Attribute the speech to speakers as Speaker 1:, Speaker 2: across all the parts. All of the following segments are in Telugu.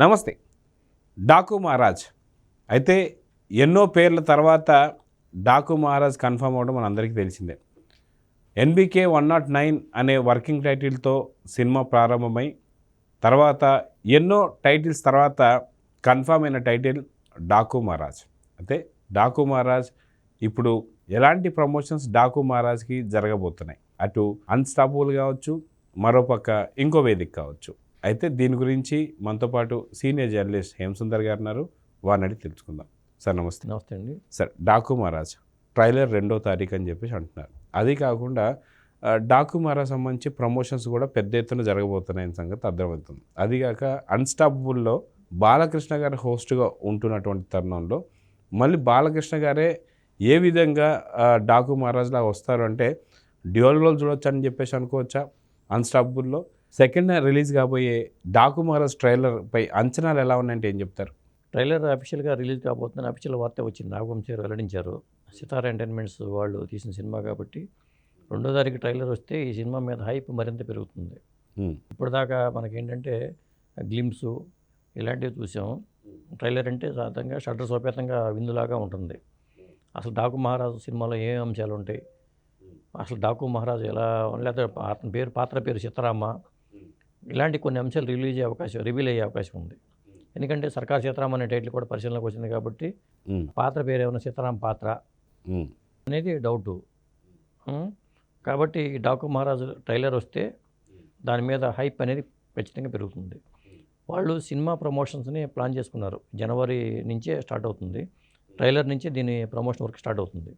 Speaker 1: నమస్తే. డాకు మహారాజ్ అయితే ఎన్నో పేర్ల తర్వాత డాకు మహారాజ్ కన్ఫర్మ్ అవ్వడం మనందరికీ తెలిసిందే. ఎన్బికే 109 అనే వర్కింగ్ టైటిల్తో సినిమా ప్రారంభమై తర్వాత ఎన్నో టైటిల్స్ తర్వాత కన్ఫర్మ్ అయిన టైటిల్ డాకు మహారాజ్. అయితే డాకు మహారాజ్ ఇప్పుడు ఎలాంటి ప్రమోషన్స్ డాకు మహారాజ్కి జరగబోతున్నాయి, అటు అన్స్టాపబుల్ కావచ్చు, మరోపక్క ఇంకో వేదిక కావచ్చు. అయితే దీని గురించి మనతో పాటు సీనియర్ జర్నలిస్ట్ హేమసుందర్ గారు ఉన్నారు, వారిని అడిగి తెలుసుకుందాం. సార్ నమస్తే.
Speaker 2: నమస్తే అండి.
Speaker 1: సార్, డాకు మహారాజ్ ట్రైలర్ 2వ తారీఖు అని చెప్పేసి అంటున్నారు. అది కాకుండా డాకు మహారాజ్ సంబంధించి ప్రమోషన్స్ కూడా పెద్ద ఎత్తున జరగబోతున్నాయని సంగతి అర్థమవుతుంది. అదిగాక అన్స్టాపబుల్లో బాలకృష్ణ గారు హోస్ట్గా ఉంటున్నటువంటి తరుణంలో మళ్ళీ బాలకృష్ణ గారే ఏ విధంగా డాకు మహారాజ్ లాగా వస్తారు అంటే డ్యూయల్ రోల్ చూడొచ్చు అని చెప్పేసి అనుకోవచ్చా? అన్స్టాపబుల్లో సెకండ్ రిలీజ్ కాబోయే డాకు మహారాజ్ ట్రైలర్ పై అంచనాలు ఎలా ఉన్నాయంటే ఏం చెప్తారు?
Speaker 2: ట్రైలర్ అఫీషియల్గా రిలీజ్ కాబోతుందని అఫీషియల్ వార్త వచ్చింది. నాగవంశీ గారు వెల్లడించారు. సితారా ఎంటర్టైన్మెంట్స్ వాళ్ళు తీసిన సినిమా కాబట్టి 2వ తారీఖు ట్రైలర్ వస్తే ఈ సినిమా మీద హైప్ మరింత పెరుగుతుంది. ఇప్పటిదాకా మనకేంటంటే గ్లిమ్స్ ఇలాంటివి చూసాం. ట్రైలర్ అంటే సాధారణంగా షట్టర్ సోపేతంగా విందులాగా ఉంటుంది. అసలు డాకు మహారాజు సినిమాలో ఏం అంశాలు ఉంటాయి, అసలు డాకు మహారాజు ఎలా, లేదా అతని పాత్ర పేరు సీతారామ, ఇలాంటి కొన్ని అంశాలు రివీల్ అయ్యే అవకాశం ఉంది. ఎందుకంటే సర్కార్ సీతారాం అనే టైటిల్ కూడా పరిశీలనకు వచ్చింది కాబట్టి పాత్ర పేరు ఏమైనా సీతారాం పాత్ర అనేది డౌటు. కాబట్టి డాకు మహారాజు ట్రైలర్ వస్తే దాని మీద హైప్ అనేది ఖచ్చితంగా పెరుగుతుంది. వాళ్ళు సినిమా ప్రమోషన్స్ని ప్లాన్ చేసుకున్నారు. జనవరి నుంచే స్టార్ట్ అవుతుంది. ట్రైలర్ నుంచి దీని ప్రమోషన్ వర్క్ స్టార్ట్ అవుతుంది.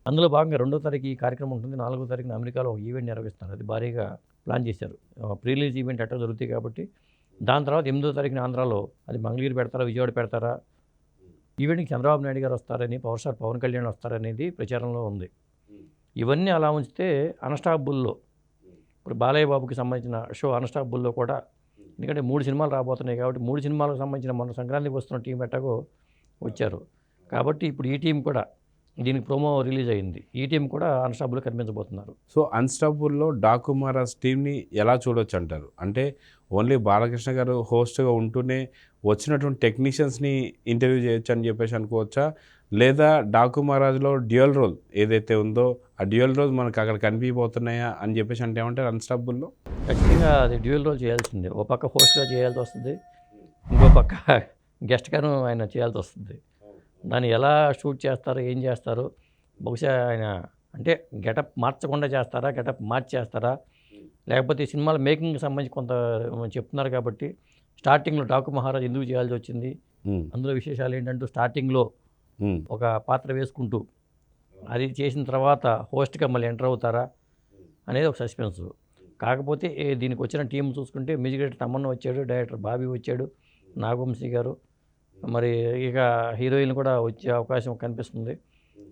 Speaker 2: అందులో భాగంగా 2వ తారీఖు ఈ కార్యక్రమం ఉంటుంది. 4వ తారీఖున అమెరికాలో ఒక ఈవెంట్ నిర్వహిస్తున్నారు. అది భారీగా ప్లాన్ చేశారు. ప్రీ రిలీజ్ ఈవెంట్ అట్లా జరుగుతాయి కాబట్టి దాని తర్వాత 8వ తారీఖున ఆంధ్రాలో అది మంగళగిరి పెడతారా, విజయవాడ పెడతారా, ఈవెంట్కి చంద్రబాబు నాయుడు గారు వస్తారని, పవర్ స్టార్ పవన్ కళ్యాణ్ వస్తారనేది ప్రచారంలో ఉంది. ఇవన్నీ అలా ఉంచితే అన్స్టాపబుల్లో ఇప్పుడు బాలయ్య బాబుకి సంబంధించిన షో అన్స్టాపబుల్లో కూడా, ఎందుకంటే 3 సినిమాలు రాబోతున్నాయి కాబట్టి 3 సినిమాలకు సంబంధించిన మొన్న సంక్రాంతికి వస్తున్న టీం ఎట్టాగో వచ్చారు కాబట్టి ఇప్పుడు ఈ టీం కూడా దీనికి ప్రోమో రిలీజ్ అయింది. ఈ టీం కూడా అన్స్టాపబుల్లో కనిపించబోతున్నారు.
Speaker 1: సో అన్స్టాపబుల్లో డాకు మహారాజ్ టీంని ఎలా చూడొచ్చు అంటారు? అంటే ఓన్లీ బాలకృష్ణ గారు హోస్ట్గా ఉంటూనే వచ్చినటువంటి టెక్నీషియన్స్ని ఇంటర్వ్యూ చేయొచ్చు అని చెప్పేసి అనుకోవచ్చా? లేదా డాకు మహారాజ్లో డ్యూయల్ రోల్ ఏదైతే ఉందో ఆ డ్యూయల్ రోల్ మనకు అక్కడ కనిపించబోతున్నాయా అని చెప్పేసి అంటే ఏమంటారు? అన్స్టాపబుల్లో
Speaker 2: ఖచ్చితంగా అది డ్యూయల్ రోల్ చేయాల్సిందే. ఓ పక్క హోస్ట్గా చేయాల్సి వస్తుంది, ఇంకో పక్క గెస్ట్గాను ఆయన చేయాల్సి వస్తుంది. దాన్ని ఎలా షూట్ చేస్తారో, ఏం చేస్తారో, బహుశా ఆయన అంటే గెటప్ మార్చకుండా చేస్తారా, గెటప్ మార్చేస్తారా, లేకపోతే సినిమాల మేకింగ్కి సంబంధించి కొంత చెప్తున్నారు కాబట్టి స్టార్టింగ్లో డాకు మహారాజ్ ఎందుకు చేయాల్సి వచ్చింది, అందులో విశేషాలు ఏంటంటూ స్టార్టింగ్లో ఒక పాత్ర వేసుకుంటూ అది చేసిన తర్వాత హోస్ట్గా మళ్ళీ ఎంటర్ అవుతారా అనేది ఒక సస్పెన్స్. కాకపోతే దీనికి వచ్చిన టీం చూసుకుంటే మ్యూజిక్ డైరెక్టర్ తమన్నా వచ్చాడు, డైరెక్టర్ బాబీ వచ్చాడు, నాగవంశీ గారు, మరి ఇక హీరోయిన్ కూడా వచ్చే అవకాశం కనిపిస్తుంది.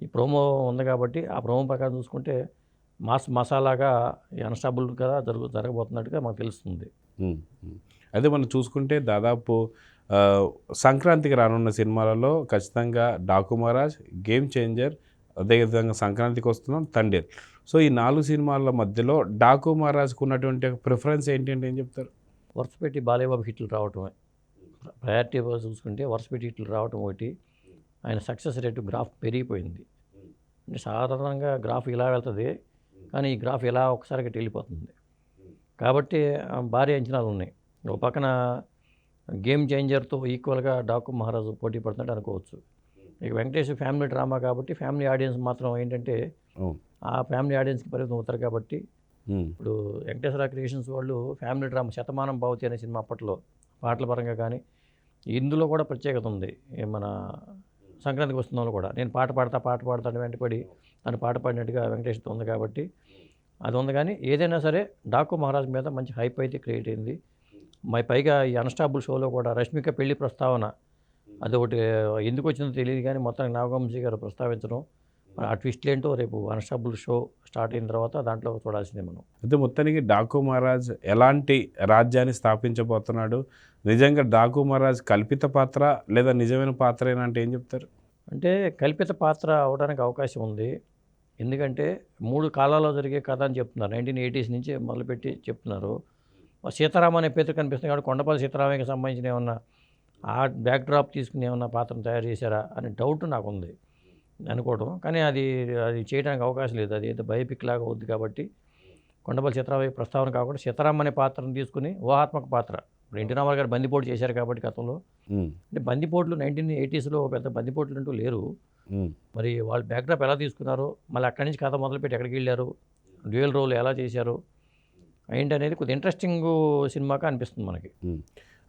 Speaker 2: ఈ ప్రోమో ఉంది కాబట్టి ఆ ప్రోమో ప్రకారం చూసుకుంటే మసాలాగా అన్స్టాపబుల్ కదా జరగబోతున్నట్టుగా మాకు తెలుస్తుంది.
Speaker 1: అదే మనం చూసుకుంటే దాదాపు సంక్రాంతికి రానున్న సినిమాలలో ఖచ్చితంగా డాకు మహారాజ్, గేమ్ చేంజర్, అదేవిధంగా సంక్రాంతికి వస్తున్నాం తండేల్. సో ఈ 4 సినిమాల మధ్యలో డాకు మహారాజ్కు ఉన్నటువంటి ప్రిఫరెన్స్ ఏంటి అంటే ఏం చెప్తారు?
Speaker 2: వరుసపెట్టి బాలయ్య బాబు హిట్లు రావటమే ప్రయారిటీ చూసుకుంటే, వరుసపెట్టి హిట్లు రావటం ఒకటి. ఆయన సక్సెస్ రేటు గ్రాఫ్ పెరిగిపోయింది. అంటే సాధారణంగా గ్రాఫ్ ఇలా వెళ్తుంది కానీ ఈ గ్రాఫ్ ఇలా ఒకసారిగా వెళ్ళిపోతుంది కాబట్టి భారీ అంచనాలు ఉన్నాయి. ఒక పక్కన గేమ్ చేంజర్తో ఈక్వల్గా డాకు మహారాజు పోటీ పడుతున్నట్టు అనుకోవచ్చు. ఇక వెంకటేష్ ఫ్యామిలీ డ్రామా కాబట్టి ఫ్యామిలీ ఆడియన్స్ మాత్రం ఏంటంటే ఆ ఫ్యామిలీ ఆడియన్స్కి పరిమితం అవుతారు కాబట్టి ఇప్పుడు వెంకటేశ్వర క్రియేషన్స్ వాళ్ళు ఫ్యామిలీ డ్రామా శతమానం భవతి అనే సినిమా అప్పట్లో పాటల పరంగా కానీ ఇందులో కూడా ప్రత్యేకత ఉంది. మన సంక్రాంతికి వస్తున్న కూడా నేను పాట పాడతాను వెంటపడి తను పాట పాడినట్టుగా వెంకటేష్తో ఉంది కాబట్టి అది ఉంది. కానీ ఏదైనా సరే డాకు మహారాజ్ మీద మంచి హైప్ అయితే క్రియేట్ అయింది. పైగా ఈ అన్స్టాపబుల్ షోలో కూడా రష్మిక పెళ్లి ప్రస్తావన అదొకటి ఎందుకు వచ్చిందో తెలియదు కానీ మొత్తానికి నాగవంశీ గారు ప్రస్తావించడం, ఆ ట్విస్ట్లు ఏంటో రేపు అన్స్టాపబుల్ షో స్టార్ట్ అయిన తర్వాత దాంట్లో చూడాల్సిందే మనం.
Speaker 1: అయితే మొత్తానికి డాకు మహారాజ్ ఎలాంటి రాజ్యాన్ని స్థాపించబోతున్నాడు? నిజంగా డాకు మహారాజ్ కల్పిత పాత్ర లేదా నిజమైన పాత్ర అంటే ఏం చెప్తారు?
Speaker 2: అంటే కల్పిత పాత్ర అవడానికి అవకాశం ఉంది. ఎందుకంటే 3 కాలాల్లో జరిగే కథ అని చెప్తున్నారు. 1980s నుంచి మొదలుపెట్టి చెప్తున్నారు. సీతారాం అనే పేరు కనిపిస్తుంది కాబట్టి కొండపల్లి సీతారామయ్యకి సంబంధించిన ఏమన్నా ఆ బ్యాక్ డ్రాప్ తీసుకుని ఏమన్నా పాత్రను తయారు చేశారా అనే డౌట్ నాకు ఉంది అనుకోవడం. కానీ అది అది చేయడానికి అవకాశం లేదు. అది ఏదో బయోపిక్ లాగా అవుద్ది కాబట్టి కొండపల్లి సీతారామయ్య ప్రస్తావన కాకుండా సీతారాం అనే పాత్రను తీసుకుని ఊహాత్మక పాత్ర. ఇప్పుడు ఎన్టీ రామారావు గారు బందిపోటు చేశారు కాబట్టి గతంలో, అంటే బందిపోట్లు 1980sలో పెద్ద బందిపోట్లు అంటూ లేరు. మరి వాళ్ళు బ్యాక్డ్రాప్ ఎలా తీసుకున్నారు, మళ్ళీ అక్కడి నుంచి కథ మొదలుపెట్టి ఎక్కడికి వెళ్ళారు, డ్యూయల్ రోల్ ఎలా చేశారు ఏంటనేది కొద్దిగా ఇంట్రెస్టింగ్ సినిమాగా అనిపిస్తుంది మనకి.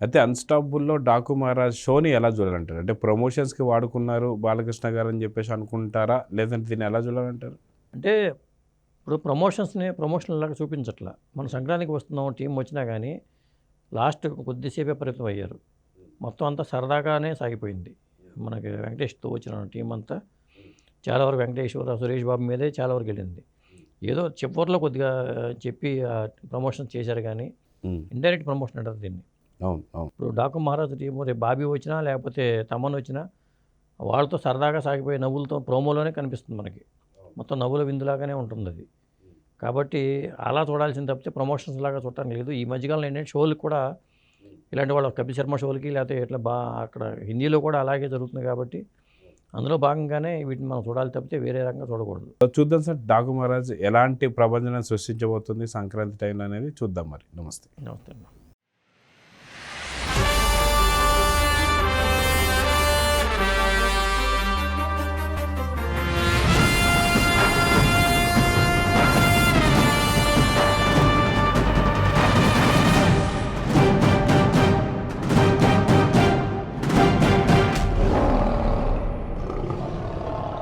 Speaker 1: అయితే అన్స్టాపబుల్లో డాకు మహారాజ్ షోని ఎలా చూడాలంటారు? అంటే ప్రమోషన్స్కి వాడుకున్నారు బాలకృష్ణ గారు అని చెప్పేసి అనుకుంటారా, లేదంటే దీన్ని ఎలా చూడాలంటారు?
Speaker 2: అంటే ఇప్పుడు ప్రమోషన్ లాగా చూపించట్లా. మనం సంక్రాంతికి వస్తున్నాం, టీం వచ్చినా కానీ లాస్ట్ కొద్దిసేపే పరిమితం అయ్యారు. మొత్తం అంతా సరదాగానే సాగిపోయింది. మనకి వెంకటేష్తో వచ్చిన టీం అంతా చాలా వరకు వెంకటేశ్వర, సురేష్ బాబు మీదే చాలా వరకు వెళ్ళింది. ఏదో చివరిలో కొద్దిగా చెప్పి ప్రమోషన్ చేశారు కానీ ఇండైరెక్ట్ ప్రమోషన్ అంటారు దీన్ని.
Speaker 1: అవును అవును.
Speaker 2: ఇప్పుడు డాకు మహారాజ్ టీము రేపు బాబీ వచ్చినా లేకపోతే తమన్ వచ్చినా వాళ్ళతో సరదాగా సాగిపోయే నవ్వులతో ప్రోమోలోనే కనిపిస్తుంది మనకి. మొత్తం నవ్వుల విందులాగానే ఉంటుంది అది. కాబట్టి అలా చూడాల్సింది తప్పితే ప్రమోషన్స్ లాగా చూడటానికి లేదు. ఈ మధ్యకాలంలో ఏంటంటే షోలకు కూడా ఇలాంటి వాళ్ళు కపిల్ శర్మ షోలకి లేకపోతే ఇట్లా అక్కడ హిందీలో కూడా అలాగే జరుగుతుంది కాబట్టి అందులో భాగంగానే వీటిని మనం చూడాలి తప్పితే వేరే రకంగా చూడకూడదు.
Speaker 1: చూద్దాం సార్, డాకు మహారాజ్ ఎలాంటి ప్రభంజనం సృష్టించబోతుంది సంక్రాంతి టైంలో అనేది చూద్దాం మరి. నమస్తే.
Speaker 2: నమస్తే.